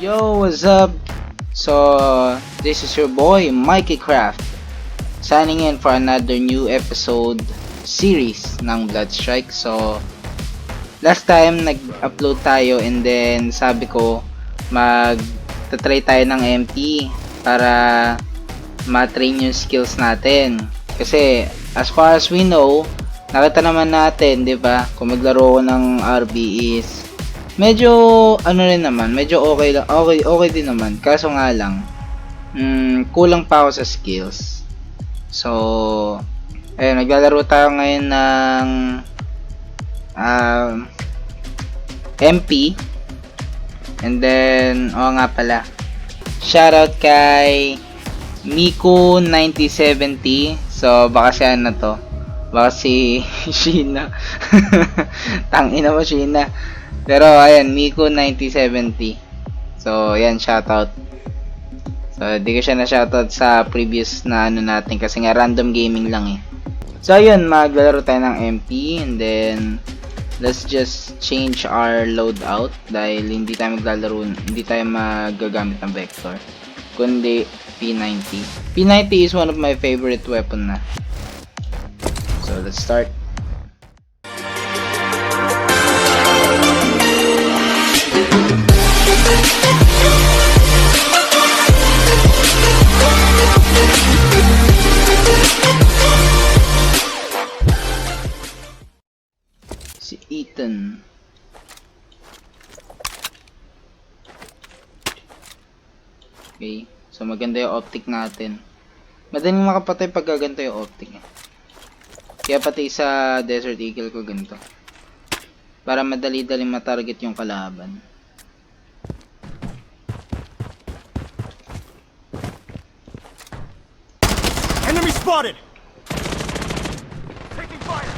Yo, what's up? So, this is your boy, Mikey Craft, signing in for another new episode series ng Bloodstrike. So, last time nag-upload tayo and then sabi ko mag-try tayo ng MP para ma-train yung skills natin. Kasi, as far as we know, nakita naman natin, di ba? Kung maglaro ko ng RB is medyo ano rin naman, medyo okay din naman. Kaso nga lang, kulang pa ako sa skills. So, ayun, naglalaro tayo ngayon ng MP. And then, nga pala, shoutout kay Miku9070. So, baka siya na to. Baka si Sheena. Tangina mo, Sheena. Pero, ayan, Miku9070. So, ayan, shoutout. So, di ko siya na shoutout sa previous na ano natin kasi nga random gaming lang eh. So, ayun, maglalaro tayo ng MP and then let's just change our loadout dahil hindi tayo magagamit ng Vector kundi P90. P90 is one of my favorite weapon na. So, let's start. Si Ethan. Okay. So, maganda yung optic natin. Madaling makapatay pag ganito yung optic eh. Kaya pati sa Desert Eagle ko ganito. Para madali-dali matarget yung kalaban. Enemy spotted! Taking fire!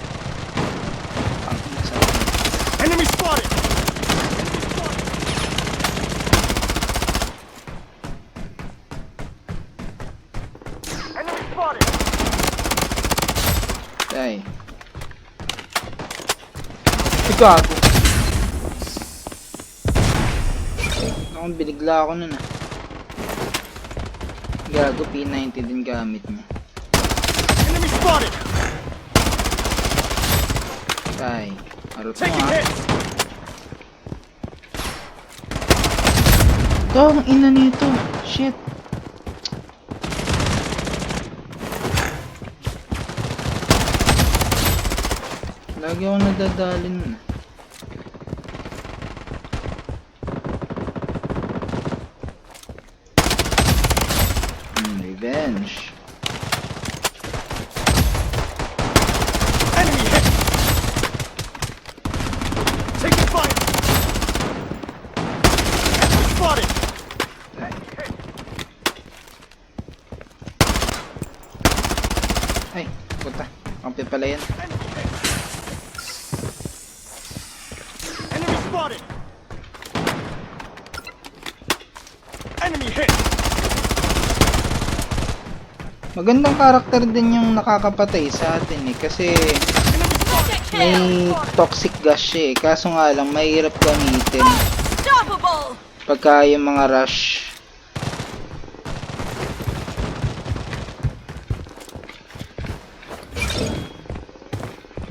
Enemy spotted! Enemy spotted! Ay. Ikaw ako. Nakang binigla ako nun ah. Gago, P90 din gamit niya. Enemy spotted! Ay. Harot mo Taking ah. hits! Ito, ang ina nito. Shit. Lagi ako nadadalin na. Revenge. Enemy hit! Taking fire! Enemy spotted! Ay, puta. Kampi pala yan. Enemy hit! Enemy spotted! Enemy hit! Magandang karakter din yung nakakapatay sa atin eh. Kasi Enemy spotted! may toxic gas siya eh. Kaso nga lang, mahirap gamitin Unstoppable! pagka yung mga rush.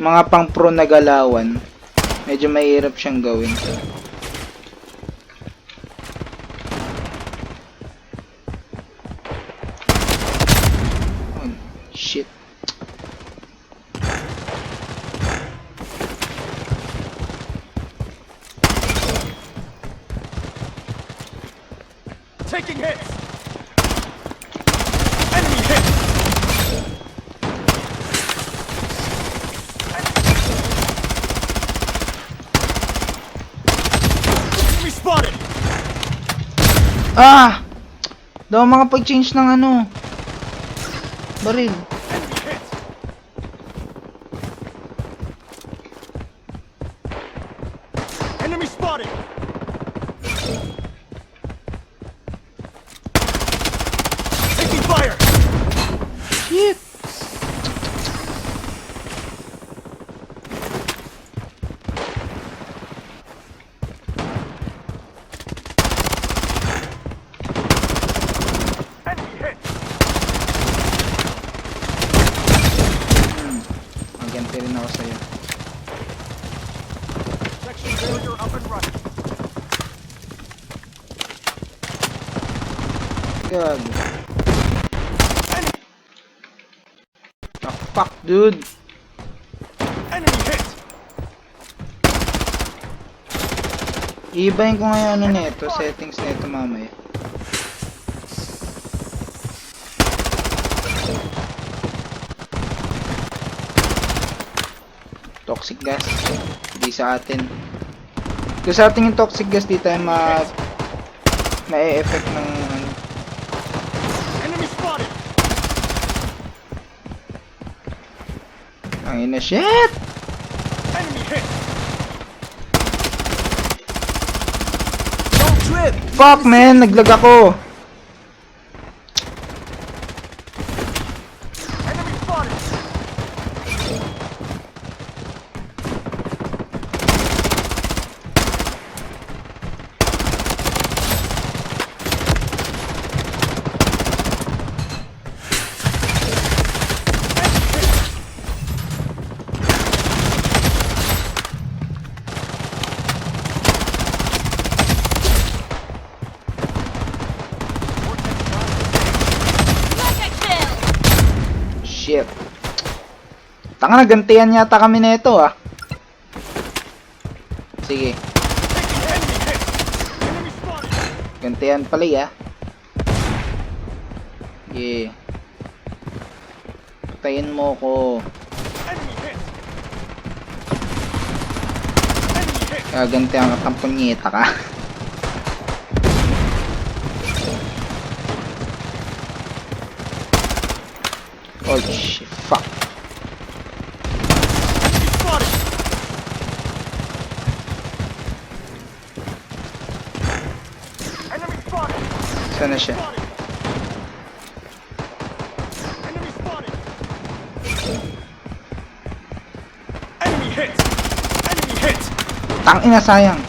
Mga pang pro na galawan, medyo mahirap siyang gawin. Oh, shit. Taking hits! Enemy hit! Enemy spotted! Ah! Daw makapag-change ng ano. Baril. Enemy hit! Enemy spotted! Taking fire! Shit! rin ako sa'yo. Section barrier up and running. Gago. Ah, fuck, dude. Enemy hit. Iibahin ko nga yung ano nito, settings nito mamaya. Toxic gas. Hindi sa atin. Kung sa atin yung toxic gas, di tayo ma-e-effect ng ano. Enemy spotted. Ang ina, shit! Enemy hit. Don't trip. Fuck, man! Naglag ako! Enemy spotted. Shit. Tanga na, gantihan yata kami nito ah. Sige, Enemy hit. Enemy spotted. gantihan pala ah. Yeah. Patayin mo ko. Enemy hit. Enemy hit. Gagantihan ka, kampunyeta ka. Oh shit, fuck. Enemy spotted. Enemy spotted. Saan na siya? Spotted. Enemy spotted. Enemy hit. Enemy hit. Tangina, sayang.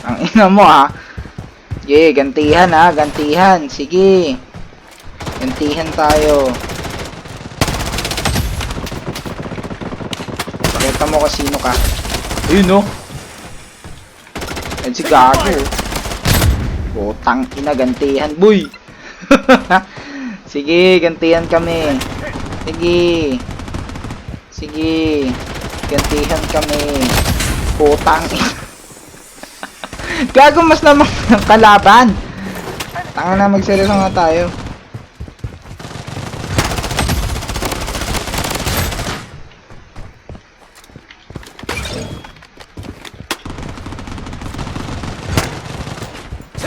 Ang ina mo ah. Sige, gantihan ah, gantihan. Sige. Gantihan tayo. Pakita mo kung sino ka. Ayun no. Yan si Gago. Putang ina, gantihan, boy. Sige, gantihan kami. Sige. Sige. Gantihan kami. Putang ina. Gago, mas namang kalaban. Tanga na, magseryoso nga tayo.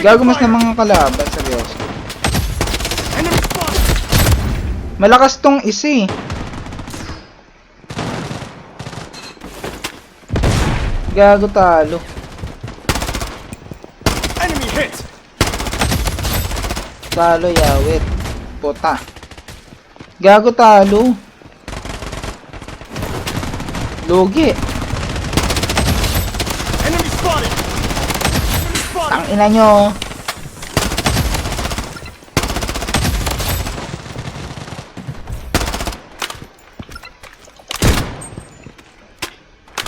Gago, mas namang kalaban, seryoso. Enemy spotted. Malakas tong isa eh. Gago, talo. Enemy hit. Talo, yawit. Puta. Gago, talo. Logi. Enemy spotted. Enemy spotted. Tang ina nyo.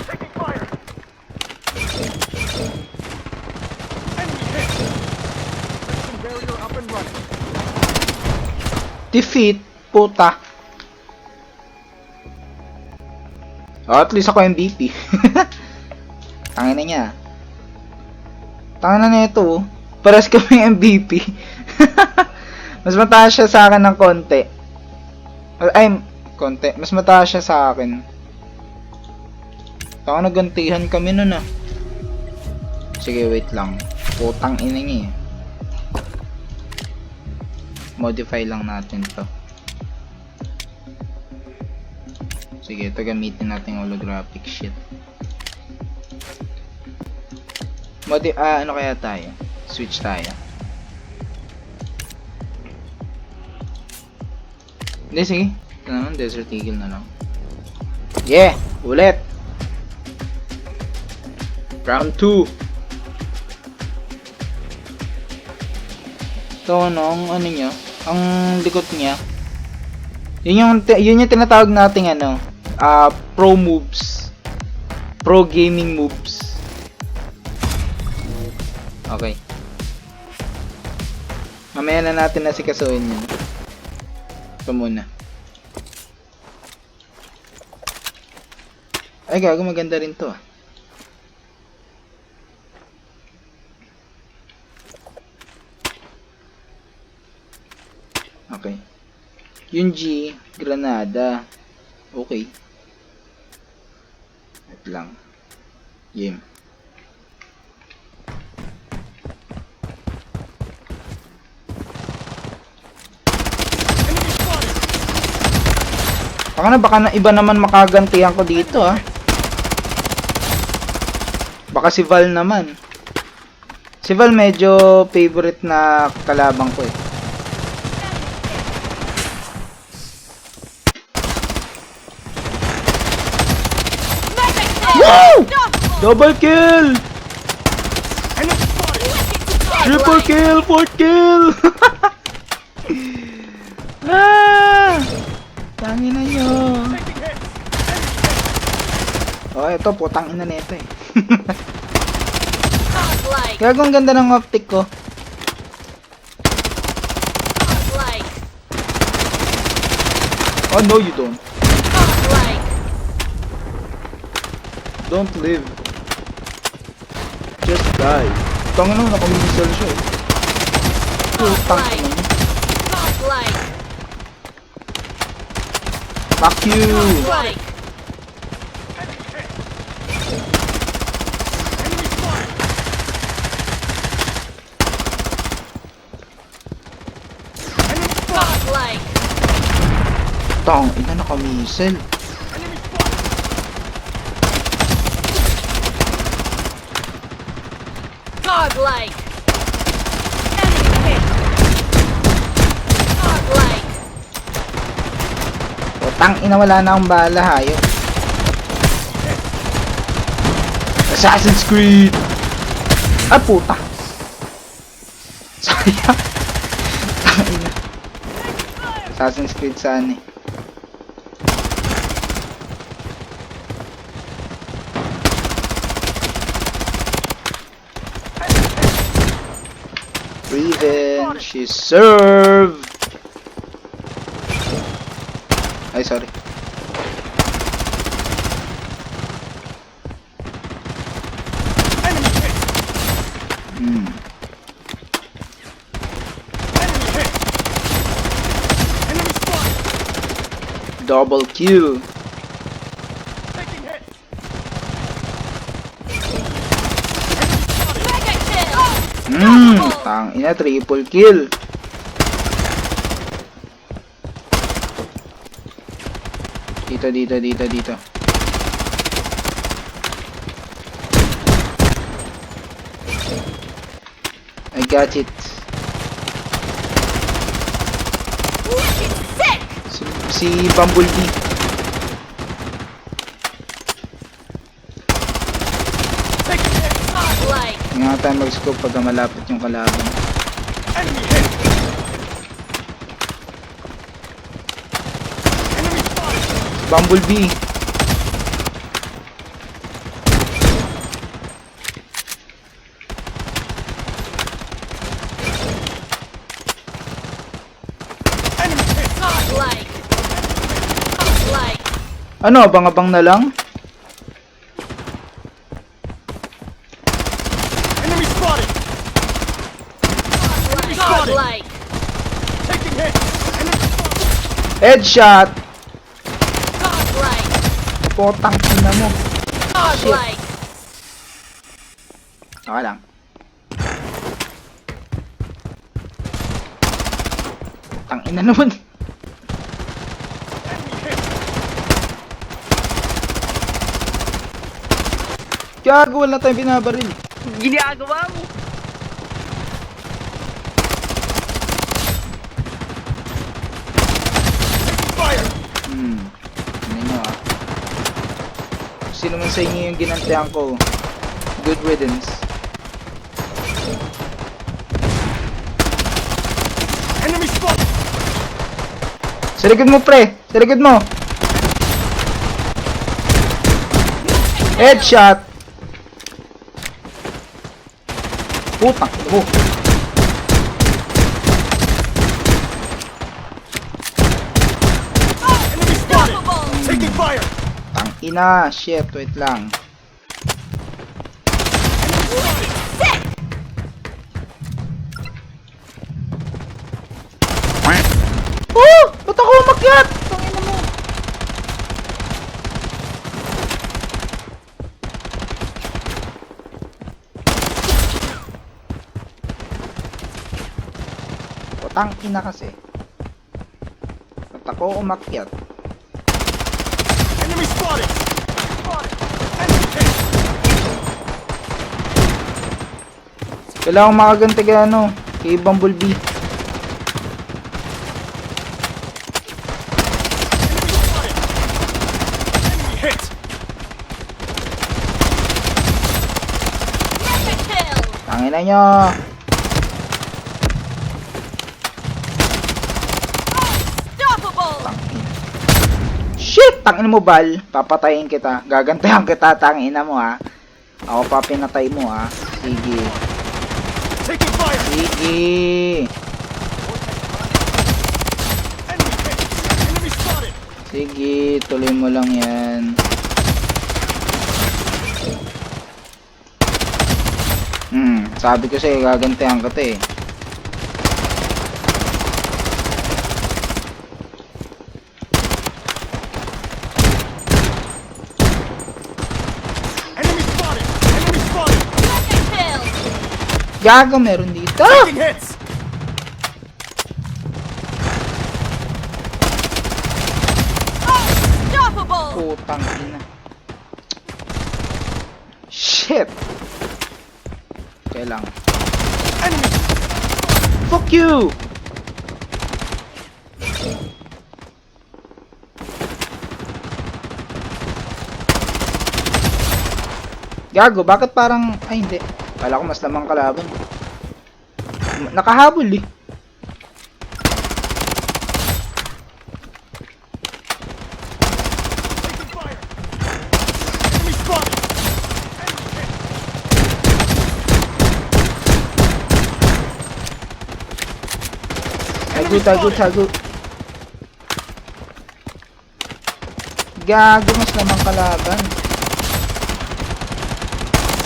Taking fire. Enemy hit. Section barrier up and running. Defeat. Puta. Oh, at least ako MVP. Tangina niya. Tangina na ito. Paras kami MVP. Mas mataas siya sa akin ng konti. Ay, konti. Mas mataas siya sa akin. Taka nagantihan kami nun ah. Sige, wait lang. Putang ina niya eh. Modify lang natin to. Sige, ito gamitin natin yung holographic shit. Ano kaya tayo? Switch tayo. Hindi, sige. Ito naman, Desert Eagle na lang. Yeah! Ulit! Round 2! Ito, ano niya? Ang likot niya. Yun yung tinatawag nating ano, pro moves. Pro gaming moves. Okay. Mamaya na natin nasikasuhin yun. Ito muna. Ay, gago, maganda rin to ah. Okay. Yung G, granada. Okay. Wait lang. Game. Baka na iba naman makagantihan ko dito ah. Baka si Val naman. Si Val medyo favorite na kalabang ko eh. Woo! Double kill! Triple kill! Fourth kill! Ah! Tangin na nyo. Oh, ito, putang ina nito eh. Kaya kung ganda ng optic ko. Oh no, you don't. Don't live. Just die. Tangin na, nakaminisal siya eh. Putang ina nyo. Fuck you! Tang, ina nakamisel. Godlike. Enemy hit. Godlike. Tang ina, wala na akong bala, hayop. Assassin's Creed! Ah, puta! Sayang! Tang ina. Assassin's Creed saan eh. Revenge is served! Ay, sorry. Hmm. Double kill. Tang ina, triple kill. Dito. I got it. Si Bumblebee. Nga tayo mag-scope pagka malapit yung kalaban. Bumblebee. Ano, abang-abang na lang? Enemy spotted! Godlike. Taking hit! Enemy spotted! Headshot! Godlike. Potang ina mo. Godlike. Okay lang. Tang ina naman. Gago, wala tayong binabaril. Ginagawa mo. Fire! Ano nyo ah. Sino man sa inyo yung ginantihan ko, good riddance. Sa likod mo, pre! Sa likod mo! Headshot! Putang ina mo! Enemy spotted! Taking fire! Tang ina! Shit, wait lang. Oh! Ba't ako umakyat? Tangina mo! Putang ina kasi. Ba't ako umakyat? Enemy spotted! Enemy hit! Kailangan makaganti kay ano, kay Bumblebee. Enemy hit! Mega kill. Tangina nyo! Unstoppable. Tangina. Shit! Tangina mo, Bal. Papatayin kita. Gagantayan kita, tangina mo ha. Ako pa pinatay mo ha. Sige. Taking fire! Sige. Enemy hit! Enemy spotted! Sige, tuloy mo lang yan. Sabi ko sa'yo, gagantihan kita eh. Enemy spotted! Enemy spotted! Mega kill. Gago, meron dito. Taking hits! Unstoppable. Putang ina. Shit. Kailang. Enemy! Fuck you! Gago, bakit parang... Ay, hindi. Kala ko mas lamang kalaban. Nakahabol eh. Taking fire! Enemy spotted! Enemy hit! Tago. Gago, mas lamang kalaban.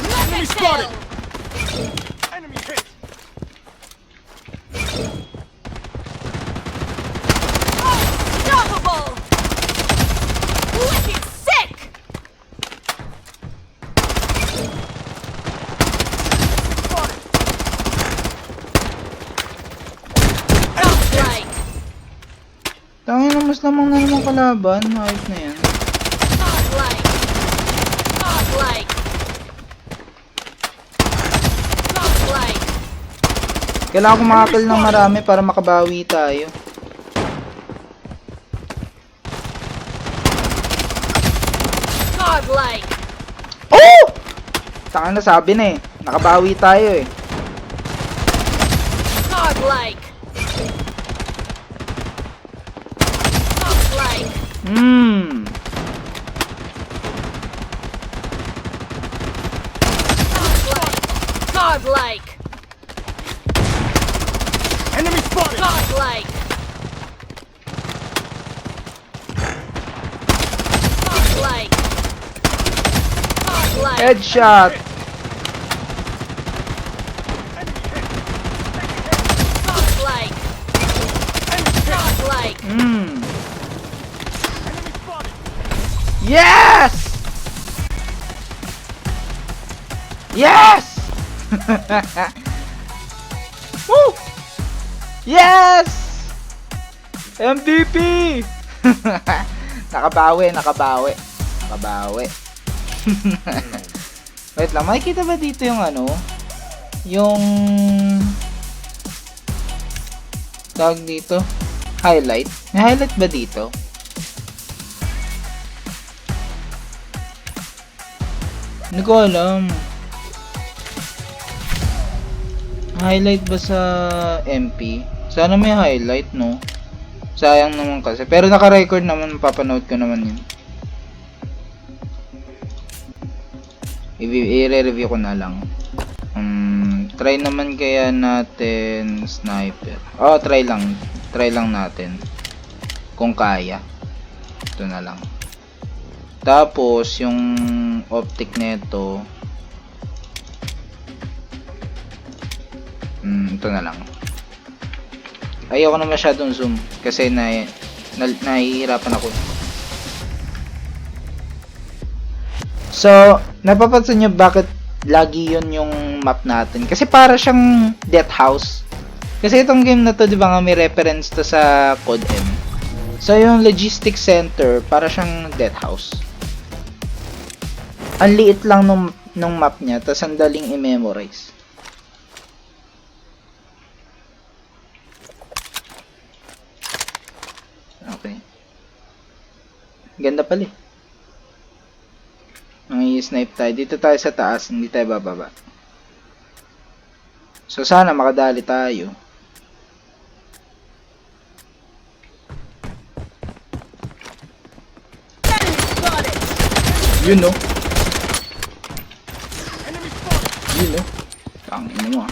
Mega spotted. kill. Enemy hit! Unstoppable. Wicked sick. Spotted! Godlike. Tangin na, mas lamang na naman kalaban. Ayos na yan. Godlike. Godlike. Godlike. Kailangan ko makakil ng marami para makabawi tayo. Godlike. Oh! Tangin na, sabi na eh. Nakabawi tayo eh. Godlike. Godlike. Godlike. Enemy spotted! Godlike. Godlike. Godlike. Headshot! Enemy hit! Godlike. Godlike. Enemy spotted! Yes! Yes! Woo! Yes! MVP! Nakabawi. Wait lang, makikita ba dito yung ano? Yung... tawag dito? Highlight? May highlight ba dito? Hindi ko alam. Highlight ba sa MP? Sana may highlight, no? Sayang naman kasi. Pero naka-record naman, papanood ko naman yun. I-re-review ko na lang. Try naman kaya natin sniper. Oh, try lang. Try lang natin. Kung kaya. Ito na lang. Tapos, yung optic neto. Ito na lang. Ayoko na masyadong zoom. Kasi nahihirapan ako. So, napapansin nyo bakit lagi yun yung map natin? Kasi para siyang Death House. Kasi itong game na to, di ba nga may reference to sa Code M. So, yung logistics center, para siyang Death House. Ang liit lang nung map niya, tapos ang daling i-memorize. Okay. Ganda pala eh. Snipe tayo. Dito tayo sa taas, hindi tayo bababa. So, sana makadali tayo. Yun no? Yun no? Tangin mo ah.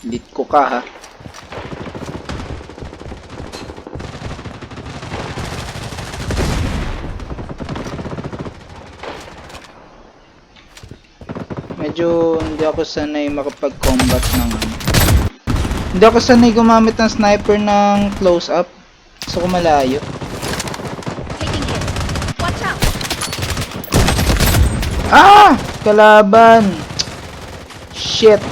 Lit ko ka ha. Medyo hindi ako sanay makapag-combat ng Hindi ako sanay gumamit ng sniper ng close-up. Gusto ko malayo. Ah! Kalaban! Shit!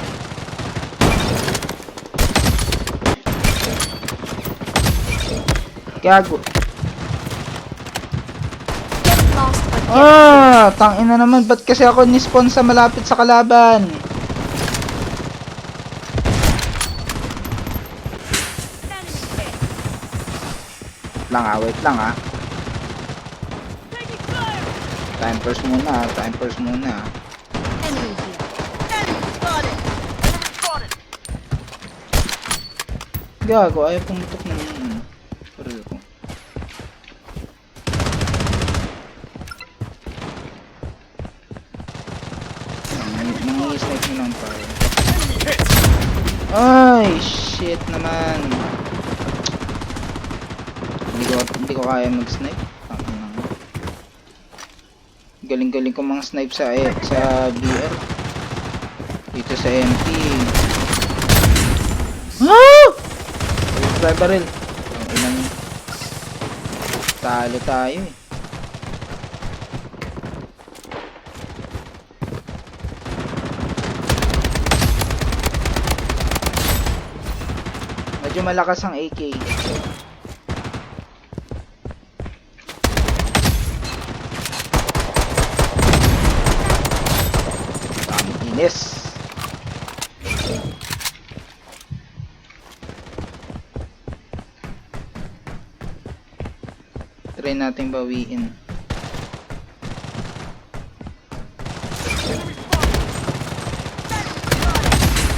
Gago. Ah! Tangina naman. Ba't kasi ako nispawn sa malapit sa kalaban? Wait lang ah. Time first muna. Gago, ayaw pumutok ng baril ko. Nangi-snipe mo lang tayo. Ay, shit naman. Hindi ko kaya mag-snipe. Galing-galing ko mga snipe sa BR. Dito sa MP. Ah! Try barrel. Talo tayo eh. Medyo malakas ang AK. Inis. Try natin bawiin.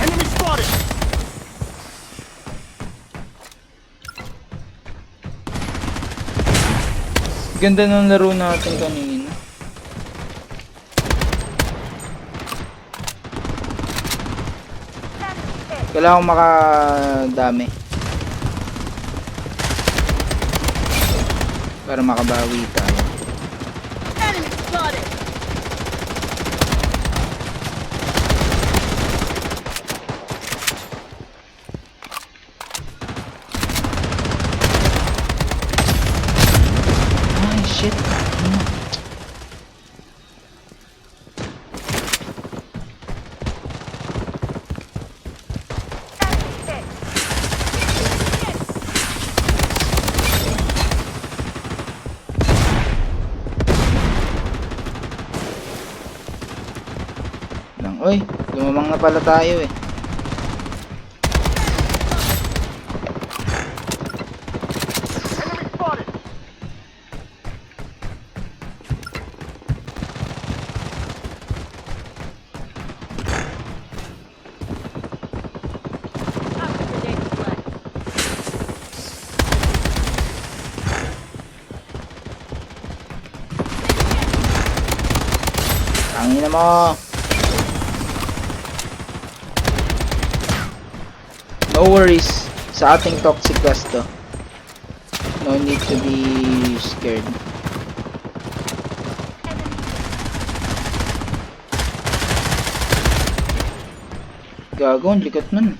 Enemy spotted. Ganda ng laro natin kanina. Kailangan ko makadami para makabawi tayo. Ay shit. Uy, lumamang na pala tayo eh. Enemy spotted. Tangina mo. No worries sa ating toxic gas to. No need to be scared. Gago, ang likat nun.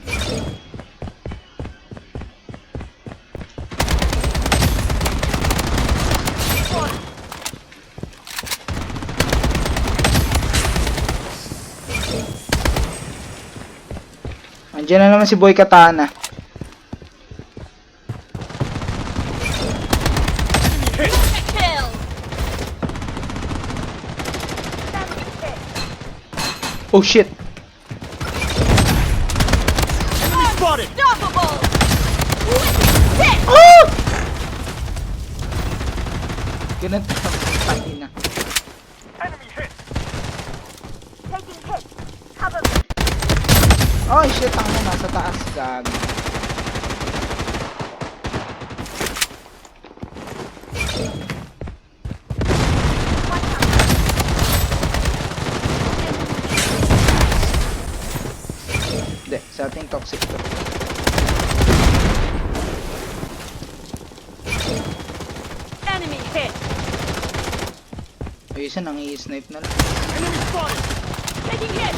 Andiyan na naman si Boy Katana. Kill. Oh shit. Enemy spotted! Unstoppable. Sick. Oh! Ganun tangina. Enemy hit! Taking hit. Cover. Oh shit, tangina nasa taas gag. Hindi, sa ating toxic to. Enemy hit. Ayusin, ang i-snipe na lang. Enemy spotted! Taking hit.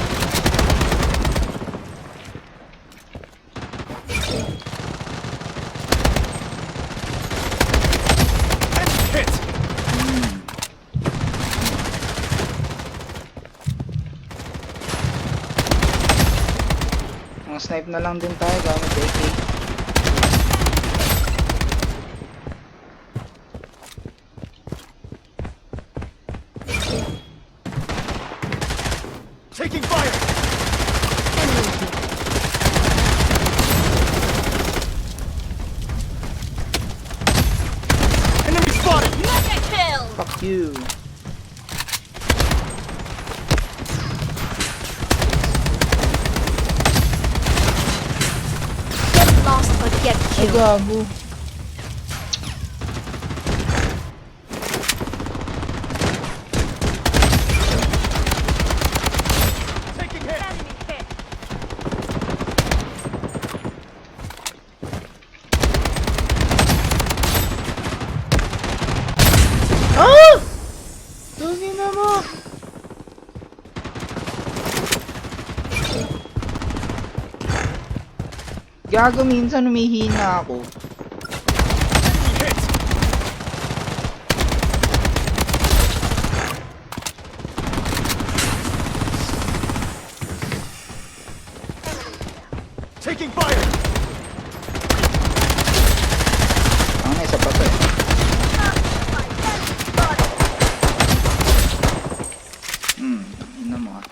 Enemy hit! Mga snipe na lang din tayo gamit AK. Taking fire! Enemy spotted! Mega kill. Fuck you. Get lost or get Ay gago. Taking hit! Enemy hit. Ah! Tangina mo. Gago, minsan humihina ako. Enemy hit! Taking fire! Ang isa pa to eh. Ina mo ah.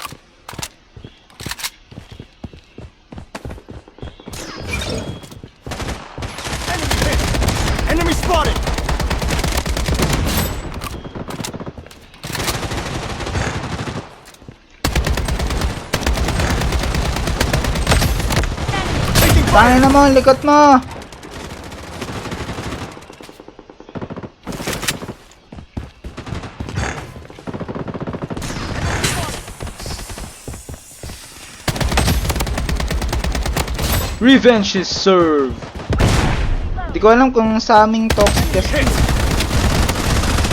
Enemy hit! Enemy spotted! Taking fire! Tangina mo, ang likot mo. Revenge is served. Di ko alam kung sa aming toxic gas. Hit!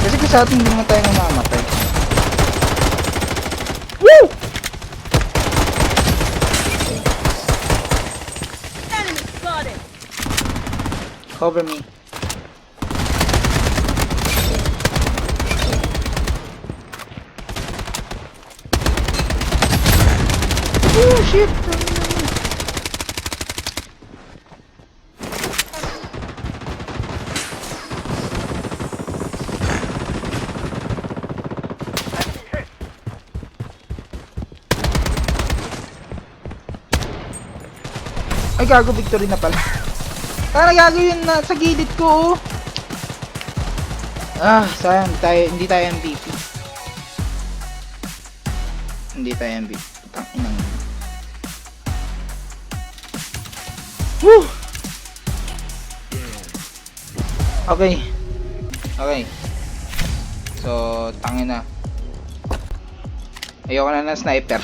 Kasi kung sa atin hindi naman tayo mamamatay. Woo! Enemy spotted. Cover me. Oh shit! Enemy hit! Ay gago, victory na pala. Tara, gago yun na sa gilid ko oh. Ah, sayang hindi tayo MVP. Hindi tayo MVP. Tanginang. Woo! Okay. Okay. So, tangina. Ayoko na ng sniper.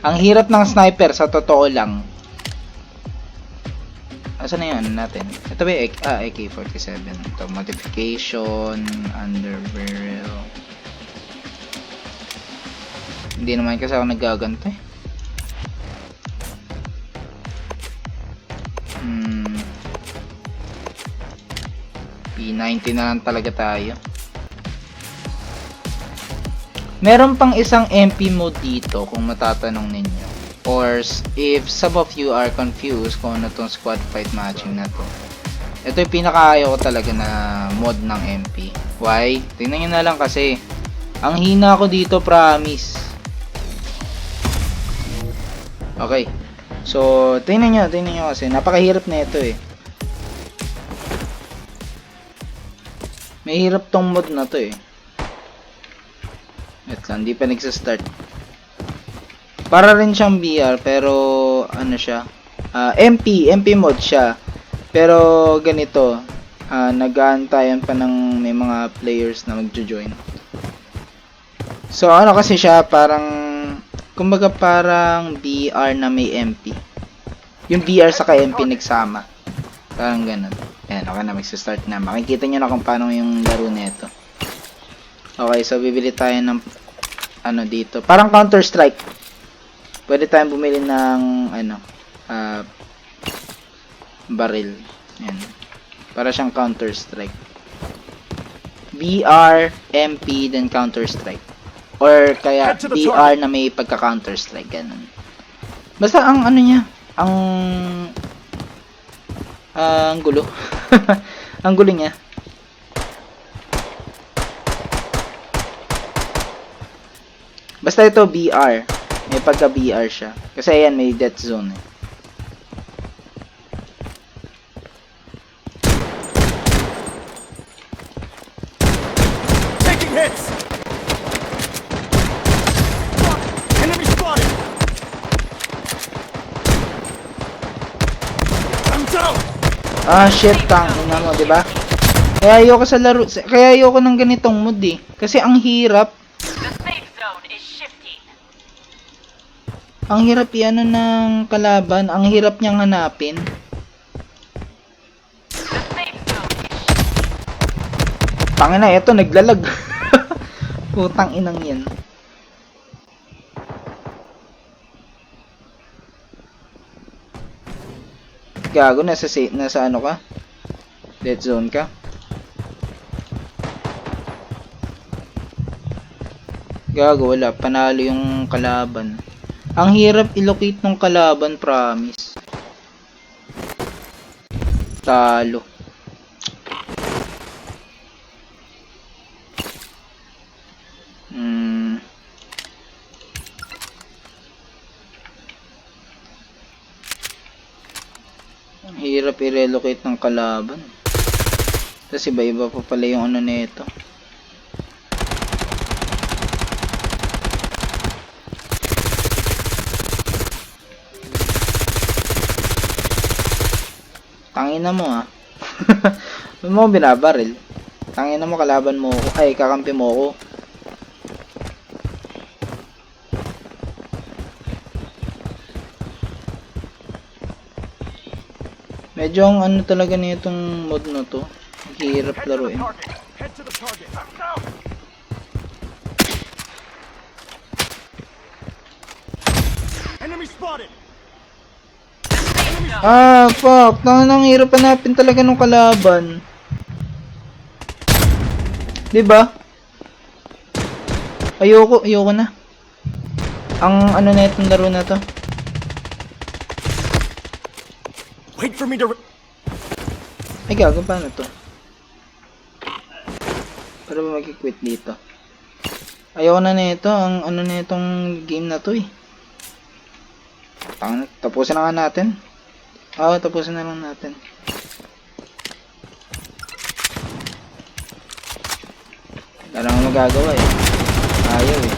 Ang hirap ng sniper sa totoo lang. Asan na yun natin? Ito ba yung AK-47? Ito, modification, under barrel. Hindi naman kasi ako nagaganto eh. P90 na lang talaga tayo. Meron pang isang MP mode dito kung matatanong ninyo. Or if some of you are confused kung ano tong squad fight matching na to. Ito yung pinakaayaw ko talaga na mod ng MP. Why? Tingnan nyo na lang kasi. Ang hina ko dito, promise. Okay. So, tingnan nyo kasi. Napakahirap na ito eh. May hirap tong mod na to eh. Wait lang, hindi pa nagsastart. Para rin siyang VR pero ano siya? MP mod siya. Pero ganito, nag-aantayan pa ng may mga players na magjo-join. So ano kasi siya, parang kumbaga parang VR na may MP. Yung VR saka MP nagsama. Parang ganun. Ayan, okay na, magsa-start na. Makikita nyo na kung paano yung laro nito. Okay, so bibili tayo ng ano dito. Parang Counter-Strike. Pwede tayong bumili ng ano, baril. Ayan. Para siyang Counter-Strike. VR, MP, then Counter-Strike. Or kaya VR na may pagka-Counter-Strike. Ganun. Basta ang ano niya, ang gulo. Ang gulo niya. Basta ito VR. May pagka VR siya. Kasi ayan, may death zone eh. Taking hits! Enemy spotted! I'm down! Ah, shit, tangina mo, di ba? Kaya ayoko sa laro, kaya ayoko ng ganitong mod eh. Kasi ang hirap. The safe zone is shifting. Ang hirap yan ng kalaban, ang hirap niyang hanapin. The safe zone is Tangina, eto naglalag. Putang inang yan. Gago, nasa ano ka? Dead zone ka? Gago, wala. Panalo yung kalaban. Ang hirap i-locate ng kalaban, promise. Talo. Ang hirap i-relocate ng kalaban. Tapos iba-iba pa pala yung ano nito. Tangina mo ah. Ano mo binabaril? Tangina mo, kalaban mo ako. Ay, kakampi mo ako. Medyo ang ano talaga nitong mod na to. Hirap Head to the laruin. target! Head to the target! I'm down! Enemy spotted! Ah, fuck. Nang hirap hanapin talaga ng kalaban. 'Di ba? Ayoko na. Ang ano na itong laro na to. Wait for me to... Ay, gago, paano to? Para ba mag-quit dito? Ayoko na nito. Ang ano na itong game na to eh. Tapusin na nga natin. Oo, tapusin na lang natin. Wala nang magagawa eh. Ayaw eh.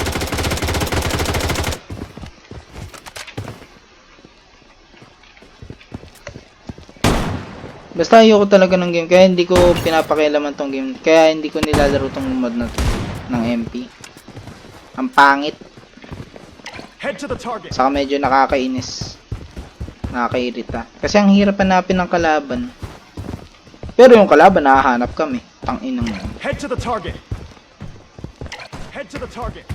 Basta ayoko talaga ng game. Kaya hindi ko pinapakialaman tong game. Kaya hindi ko nilalaro tong mod na to. Ng MP. Ang pangit. Head to the target. Saka medyo nakakainis. Nakakairita. Kasi ang hirap hanapin ng kalaban. Pero yung kalaban, nahahanap kami. Tanginang mo. Head to the target. Head to the target.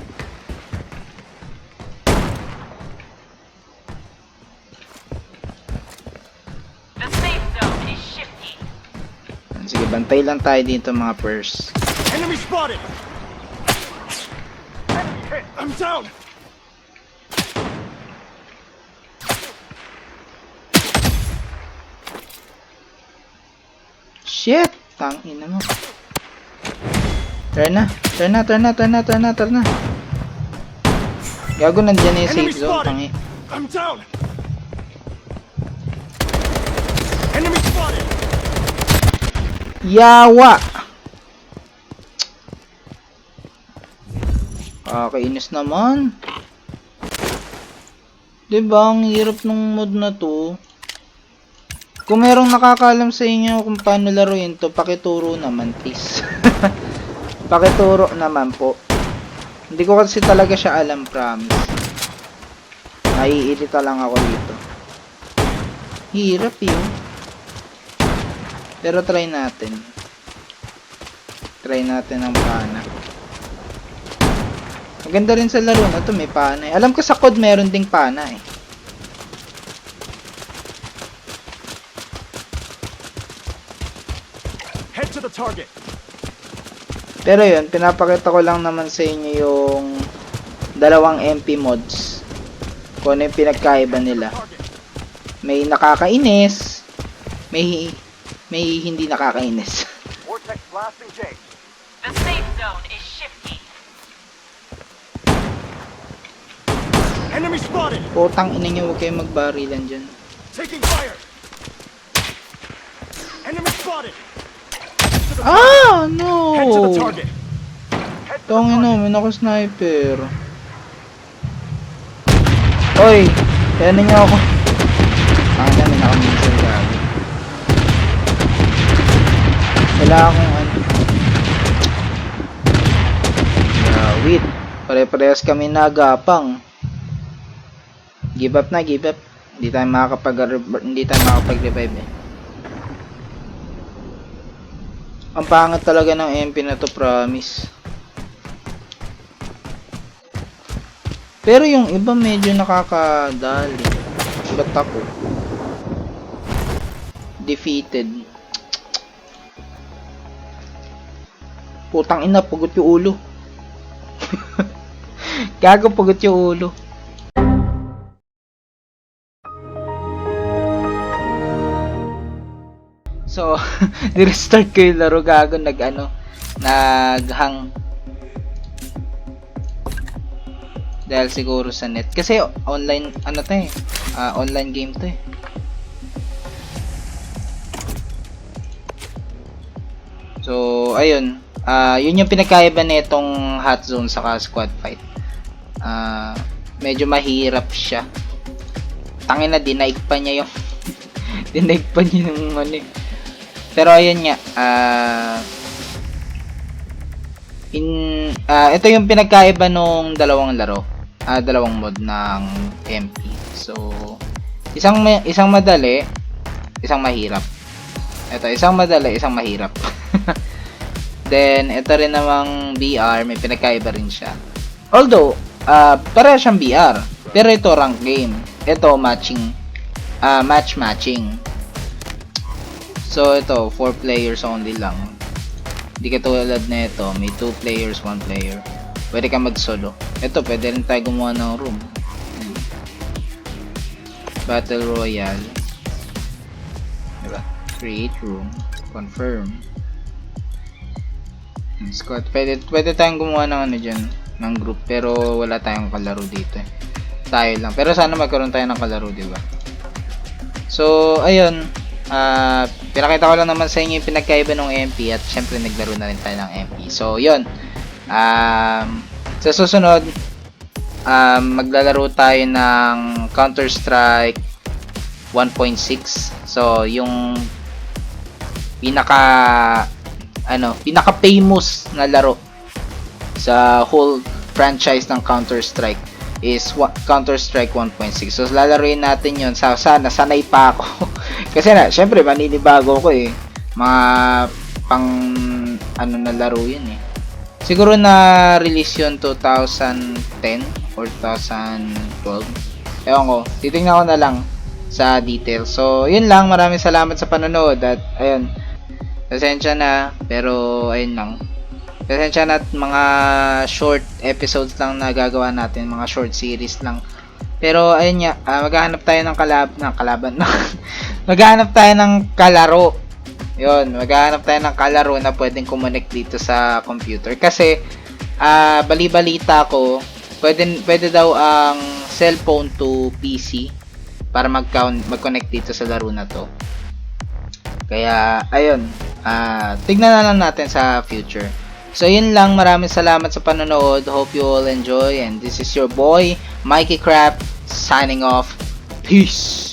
The safe zone is shifty. Sige, bantay lang tayo dito mga pers. Enemy spotted. Enemy hit. I'm down. Shit! Tangina mo. Turn na. Turn na, turn na, turn na, turn na, turn na. Gago, nandiyan na yung Enemy safe zone. spotted. Tangi. I'm down. Enemy spotted. Yawa! Kakainis naman. Diba, ang hirap ng mod na to. Kung merong nakakaalam sa inyo kung paano laruin to, pakituro naman, please. Pakituro naman po. Hindi ko kasi talaga siya alam, promise. Naiirita lang ako dito. Hirap yun. Pero try natin. Try natin ang pana. Maganda rin sa laro na to, may pana eh. Alam ko sa COD meron ding pana eh. Head to the target. Pero yun, pinapakita ko lang naman sa inyo yung dalawang MP mods. Kung ano yung pinagkaiba nila. Target. May nakakainis, may hindi nakakainis. Vortex blast engaged. The safe zone is shifty. Enemy spotted. Putang ina nyo, huwag kayong magbarilan dyan. Taking fire. Enemy spotted. Ah, no! Head to the target. Head to the Tangin na, target. may naka-sniper. Oy, kaya na niyo ako. Ang na, may naka-missile gabi. Wala akong ano. Wait. Pare-parehas kami nagapang. Give up na, give up. Hindi tayo makakapag-revive eh. Ang pangit talaga ng MP na to, promise. Pero yung iba medyo nakakadali. Ba't ako? Defeated. Putang ina, pugot yung ulo. Gago, pugot yung ulo. So, ni-restart ko yung laro, gago, nag-hang. Dahil siguro sa net. Kasi online, ano to eh, online game to eh. So, ayun. Yun yung pinagkaiba nitong hot zone saka squad fight. Medyo mahirap siya. Tangin na, dinaig pa niya yung dinaig pa niya yung ano eh. Pero ayun nga, ito yung pinagkaiba nung dalawang laro, dalawang mod ng MP. So, isang madali, isang mahirap. Ito, isang madali, isang mahirap. Then, ito rin namang BR, may pinagkaiba rin siya. Although, pareha siyang BR, pero ito rank game. Ito matching. So ito 4 players only lang. Hindi katulad na ito, may 2 players, 1 player. Pwede ka mag-solo. Ito pwede rin tayo gumawa ng room. Battle Royale. Diba? Create room. Confirm. Squad. Pwede tayong gumawa ng ano dyan, ng group, pero wala tayong kalaro dito eh. Tayo lang. Pero sana magkaroon tayo ng kalaro, diba? So, ayun. Pinakita ko lang naman sa inyo yung pinagkaiba ng MP at syempre naglaro na rin tayo ng MP. So, yun. Sa susunod, maglalaro tayo ng Counter-Strike 1.6. So, yung pinaka-famous na laro sa whole franchise ng Counter-Strike. is Counter-Strike 1.6. So lalaruin natin 'yon. Sana sanay pa ako. Kasi syempre maninibago ko eh. Mga pang ano na laro 'yun eh. Siguro na release 'yon 2010 or 2012. Ewan ko. Titingnan ko na lang sa details. So, 'yun lang. Maraming salamat sa panonood at ayun. Pasensya na, pero ayun lang. Pasensya na at mga short episodes lang na gagawa natin, mga short series lang. Pero ayun nga, maghahanap tayo ng kalaban. Maghahanap tayo ng kalaro. 'Yon, maghahanap tayo ng kalaro na pwedeng connect dito sa computer kasi bali-balita ko, pwede daw ang cellphone to PC para mag-connect dito sa laro na 'to. Kaya ayun, tignan na lang natin sa future. So yun lang, maraming salamat sa panonood. Hope you all enjoy and this is your boy Mikey Craft signing off. Peace.